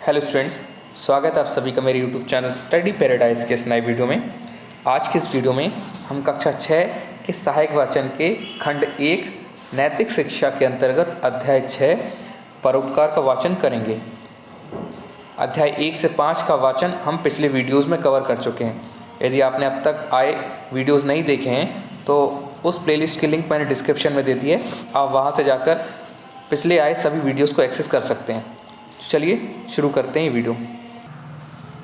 Hello students, स्वागत है आप सभी का मेरे यूट्यूब चैनल स्टडी पैराडाइज के इस नए वीडियो में। आज के इस वीडियो में हम कक्षा 6 के सहायक वाचन के खंड 1 नैतिक शिक्षा के अंतर्गत अध्याय 6 परोपकार का वाचन करेंगे। अध्याय 1 से 5 का वाचन हम पिछले वीडियोज़ में कवर कर चुके हैं। यदि आपने अब तक आए वीडियोज़ नहीं देखे हैं तो उस प्लेलिस्ट की लिंक मैंने डिस्क्रिप्शन में दे दी है, आप वहाँ से जाकर पिछले आए सभी वीडियोज़ को एक्सेस कर सकते हैं। चलिए शुरू करते हैं ये वीडियो।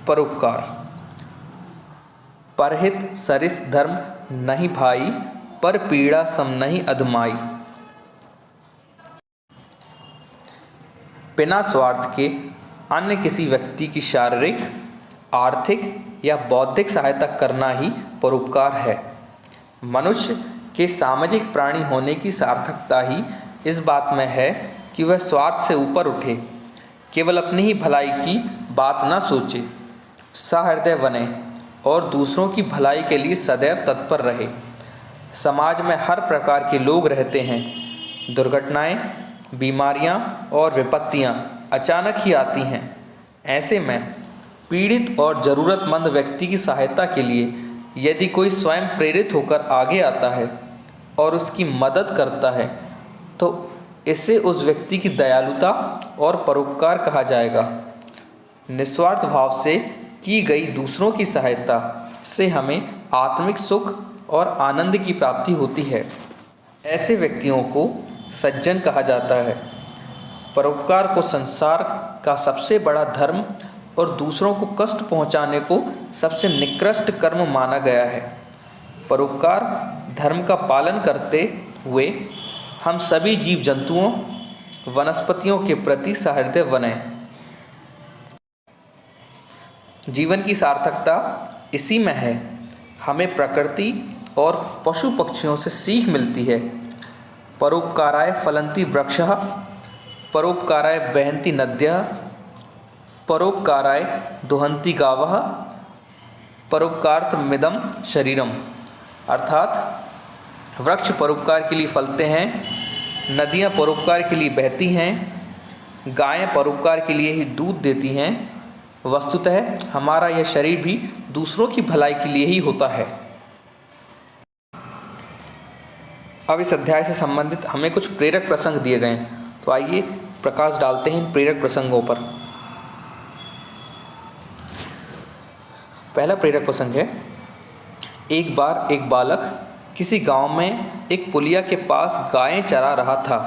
परोपकार। परहित सरिस धर्म नहीं भाई, पर पीड़ा सम नहीं अधमाई। बिना स्वार्थ के अन्य किसी व्यक्ति की शारीरिक, आर्थिक या बौद्धिक सहायता करना ही परोपकार है। मनुष्य के सामाजिक प्राणी होने की सार्थकता ही इस बात में है कि वह स्वार्थ से ऊपर उठे, केवल अपनी ही भलाई की बात न सोचे, सहृदय बने और दूसरों की भलाई के लिए सदैव तत्पर रहे। समाज में हर प्रकार के लोग रहते हैं। दुर्घटनाएं, बीमारियां और विपत्तियां अचानक ही आती हैं। ऐसे में पीड़ित और ज़रूरतमंद व्यक्ति की सहायता के लिए यदि कोई स्वयं प्रेरित होकर आगे आता है और उसकी मदद करता है तो इससे उस व्यक्ति की दयालुता और परोपकार कहा जाएगा। निस्वार्थ भाव से की गई दूसरों की सहायता से हमें आत्मिक सुख और आनंद की प्राप्ति होती है। ऐसे व्यक्तियों को सज्जन कहा जाता है। परोपकार को संसार का सबसे बड़ा धर्म और दूसरों को कष्ट पहुंचाने को सबसे निकृष्ट कर्म माना गया है। परोपकार धर्म का पालन करते हुए हम सभी जीव जंतुओं, वनस्पतियों के प्रति सहृदय बने। जीवन की सार्थकता इसी में है। हमें प्रकृति और पशु पक्षियों से सीख मिलती है। परोपकाराय फलन्ति वृक्षः, परोपकाराय बहन्ति नद्यः, परोपकाराय दुहन्ति गावः, परोपकार्थमिदं शरीरम। अर्थात वृक्ष परोपकार के लिए फलते हैं, नदियाँ परोपकार के लिए बहती हैं, गायें परोपकार के लिए ही दूध देती हैं। वस्तुतः हमारा यह शरीर भी दूसरों की भलाई के लिए ही होता है। अब इस अध्याय से संबंधित हमें कुछ प्रेरक प्रसंग दिए गए हैं, तो आइए प्रकाश डालते हैं इन प्रेरक प्रसंगों पर। पहला प्रेरक प्रसंग है, एक बार एक बालक किसी गांव में एक पुलिया के पास गायें चरा रहा था।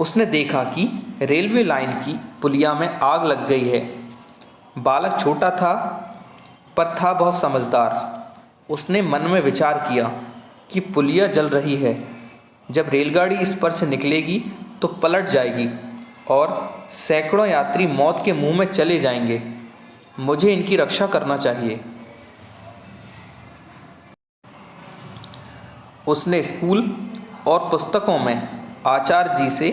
उसने देखा कि रेलवे लाइन की पुलिया में आग लग गई है। बालक छोटा था पर था बहुत समझदार। उसने मन में विचार किया कि पुलिया जल रही है, जब रेलगाड़ी इस पर से निकलेगी तो पलट जाएगी और सैकड़ों यात्री मौत के मुंह में चले जाएंगे। मुझे इनकी रक्षा करना चाहिए। उसने स्कूल और पुस्तकों में आचार्य जी से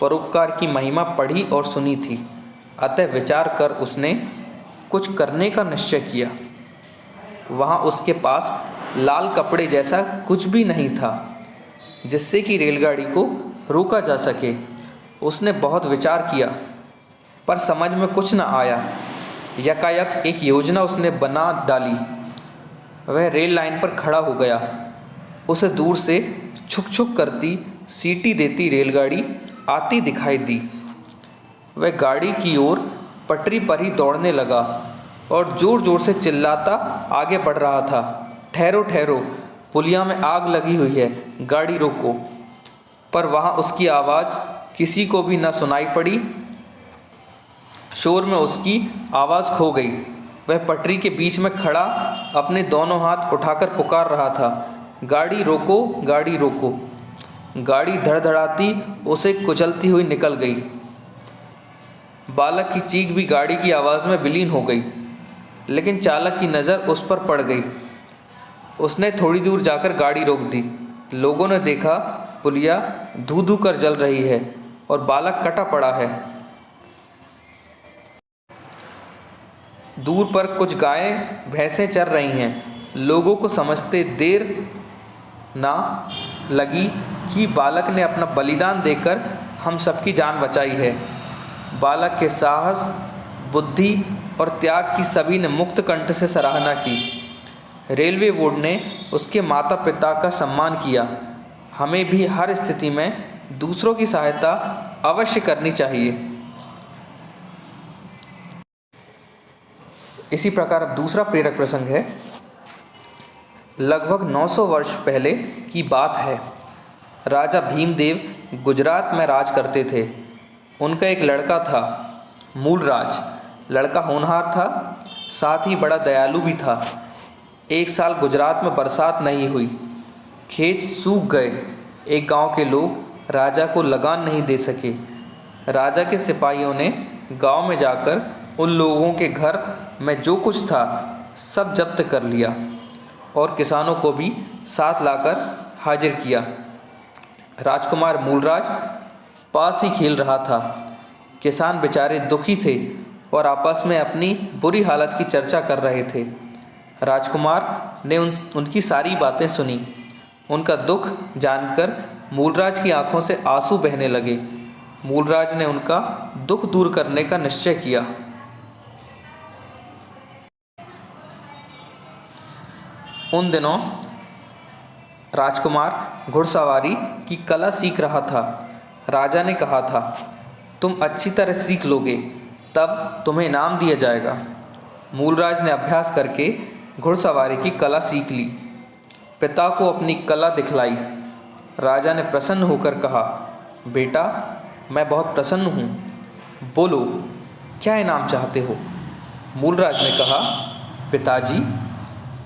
परोपकार की महिमा पढ़ी और सुनी थी। अतः विचार कर उसने कुछ करने का निश्चय किया। वहाँ उसके पास लाल कपड़े जैसा कुछ भी नहीं था जिससे कि रेलगाड़ी को रोका जा सके। उसने बहुत विचार किया पर समझ में कुछ न आया। यकायक एक योजना उसने बना डाली। वह रेल लाइन पर खड़ा हो गया। उसे दूर से छुक छुक करती, सीटी देती रेलगाड़ी आती दिखाई दी। वह गाड़ी की ओर पटरी पर ही दौड़ने लगा और ज़ोर ज़ोर से चिल्लाता आगे बढ़ रहा था, ठहरो ठहरो, पुलिया में आग लगी हुई है, गाड़ी रोको। पर वहाँ उसकी आवाज़ किसी को भी न सुनाई पड़ी। शोर में उसकी आवाज़ खो गई। वह पटरी के बीच में खड़ा अपने दोनों हाथ उठाकर पुकार रहा था, गाड़ी रोको, गाड़ी रोको। गाड़ी धड़धड़ाती उसे कुचलती हुई निकल गई। बालक की चीख भी गाड़ी की आवाज़ में विलीन हो गई, लेकिन चालक की नज़र उस पर पड़ गई। उसने थोड़ी दूर जाकर गाड़ी रोक दी। लोगों ने देखा पुलिया धू धू कर जल रही है और बालक कटा पड़ा है। दूर पर कुछ गायें भैंसें चर रही हैं। लोगों को समझते देर ना लगी कि बालक ने अपना बलिदान देकर हम सबकी जान बचाई है। बालक के साहस, बुद्धि और त्याग की सभी ने मुक्त कंठ से सराहना की। रेलवे बोर्ड ने उसके माता पिता का सम्मान किया। हमें भी हर स्थिति में दूसरों की सहायता अवश्य करनी चाहिए। इसी प्रकार अब दूसरा प्रेरक प्रसंग है। लगभग 900 वर्ष पहले की बात है। राजा भीमदेव गुजरात में राज करते थे। उनका एक लड़का था, मूलराज। लड़का होनहार था, साथ ही बड़ा दयालु भी था। एक साल गुजरात में बरसात नहीं हुई, खेत सूख गए। एक गांव के लोग राजा को लगान नहीं दे सके। राजा के सिपाहियों ने गांव में जाकर उन लोगों के घर में जो कुछ था सब जब्त कर लिया और किसानों को भी साथ लाकर हाजिर किया। राजकुमार मूलराज पास ही खेल रहा था। किसान बेचारे दुखी थे और आपस में अपनी बुरी हालत की चर्चा कर रहे थे। राजकुमार ने उनकी सारी बातें सुनी। उनका दुख जानकर मूलराज की आंखों से आंसू बहने लगे। मूलराज ने उनका दुख दूर करने का निश्चय किया। उन दिनों राजकुमार घुड़सवारी की कला सीख रहा था। राजा ने कहा था, तुम अच्छी तरह सीख लोगे तब तुम्हें इनाम दिया जाएगा। मूलराज ने अभ्यास करके घुड़सवारी की कला सीख ली। पिता को अपनी कला दिखलाई। राजा ने प्रसन्न होकर कहा, बेटा मैं बहुत प्रसन्न हूँ, बोलो क्या इनाम चाहते हो। मूलराज ने कहा, पिताजी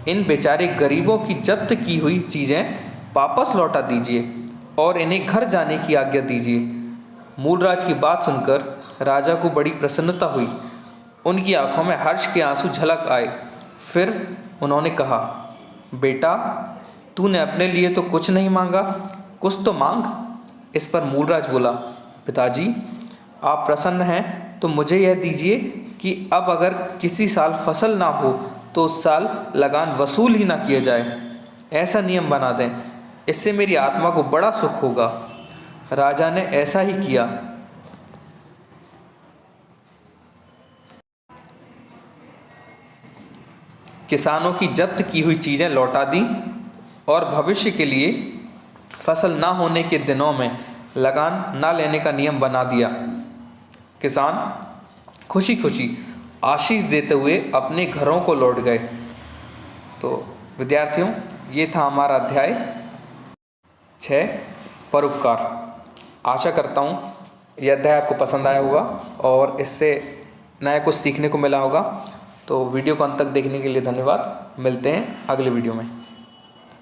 इन बेचारे गरीबों की जब्त की हुई चीज़ें वापस लौटा दीजिए और इन्हें घर जाने की आज्ञा दीजिए। मूलराज की बात सुनकर राजा को बड़ी प्रसन्नता हुई। उनकी आंखों में हर्ष के आंसू झलक आए। फिर उन्होंने कहा, बेटा तूने अपने लिए तो कुछ नहीं मांगा, कुछ तो मांग। इस पर मूलराज बोला, पिताजी आप प्रसन्न हैं तो मुझे यह दीजिए कि अब अगर किसी साल फसल ना हो तो उस साल लगान वसूल ही ना किया जाए। ऐसा नियम बना दें, इससे मेरी आत्मा को बड़ा सुख होगा। राजा ने ऐसा ही किया। किसानों की जब्त की हुई चीज़ें लौटा दी और भविष्य के लिए फसल ना होने के दिनों में लगान ना लेने का नियम बना दिया। किसान खुशी खुशी आशीष देते हुए अपने घरों को लौट गए। तो विद्यार्थियों, ये था हमारा अध्याय 6 परोपकार। आशा करता हूँ यह अध्याय आपको पसंद आया होगा और इससे नया कुछ सीखने को मिला होगा। तो वीडियो को अंत तक देखने के लिए धन्यवाद। मिलते हैं अगले वीडियो में।